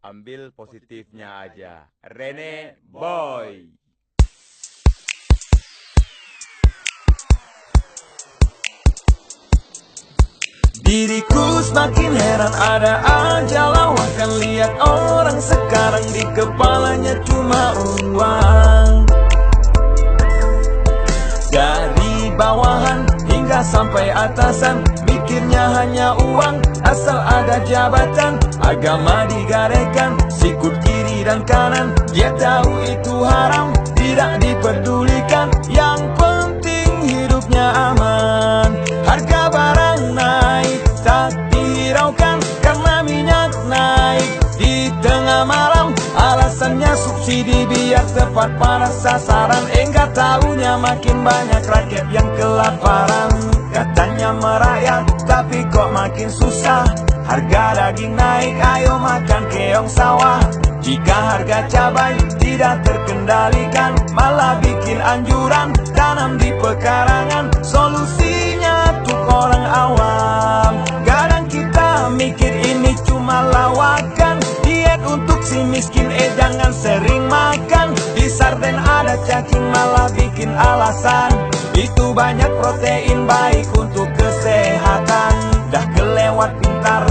Ambil positifnya aja. Rene Boy. Diriku semakin heran, ada aja lawakan. Lihat orang sekarang di kepalanya cuma uang. Dari bawahan hingga sampai atasan, mikirnya hanya uang. Asal ada jabatan, agama digadaikan, sikut kiri dan kanan. Dia tahu itu haram, tidak dipedulikan. Yang penting hidupnya aman. Harga barang naik, tak dihiraukan karena minyak naik di tengah malam. Alasannya subsidi biar tepat pada sasaran. Enggak tahunya makin banyak rakyat yang kelaparan. Katanya merakyat tapi kok makin susah. Harga daging naik, ayo makan keong sawah. Jika harga cabai tidak terkendalikan, malah bikin anjuran tanam di pekarangan. Solusinya untuk orang awam. Kadang kita mikir ini cuma lawakan. Diet untuk si miskin, jangan sering makan. Di sarden ada cacing, malah bikin alasan. Itu banyak protein, baik untuk kesehatan. Dah kelewat pintar,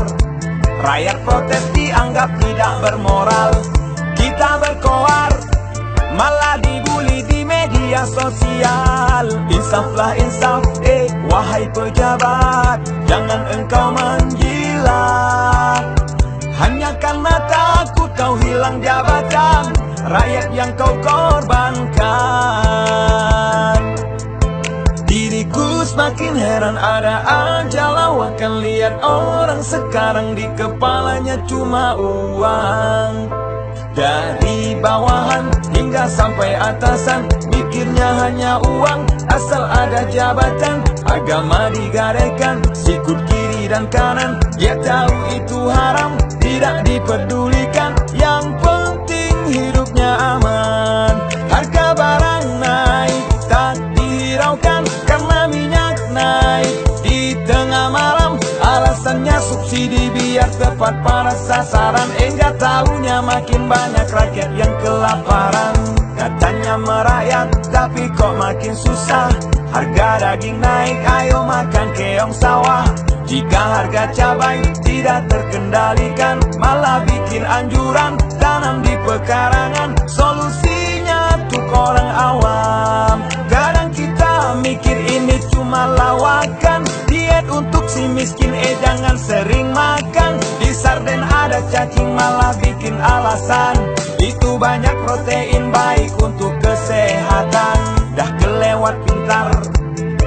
rakyat protes dianggap tidak bermoral. Kita berkoar, malah dibully di media sosial. Insaflah insaf, wahai pejabat, jangan engkau menjilat. Hanya karena takut kau hilang jabatan, rakyat yang kau korbankan. Diriku semakin heran, ada aja lawakan. Lihat orang sekarang di kepalanya cuma uang. Dari bawahan hingga sampai atasan, mikirnya hanya uang. Asal ada jabatan, agama digadaikan, sikut kiri dan kanan. Dia tahu itu haram, tidak dipedulikan. Yang penting hidupnya aman. Harga barang naik, tak dihiraukan karena minyak naik di tengah malam. Alasannya subsidi biar tepat pada sasaran. Enggak tahunya makin banyak rakyat yang kelaparan. Katanya merakyat tapi kok makin susah. Harga daging naik, ayo makan keong sawah. Jika harga cabai tidak terkendalikan, malah bikin anjuran tanam di pekarangan. Solusinya untuk orang awam. Kadang kita mikir ini cuma lawakan. Diet untuk si miskin, jangan sering makan. Di sarden ada cacing, malah bikin alasan. Itu banyak protein, baik untuk kesehatan. Dah kelewat pintar,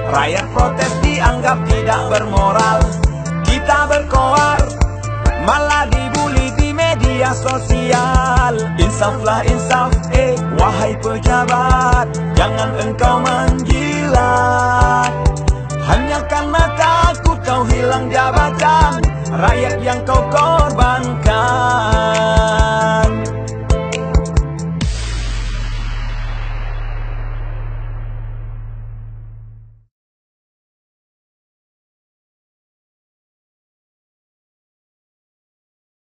rakyat protes dianggap tidak bermoral. Kita berkoar, malah dibully di media sosial. Insaflah insaf, wahai pejabat, jangan engkau menjilat. Hanya karena takut kau hilang jabatan, rakyat yang kau korbankan.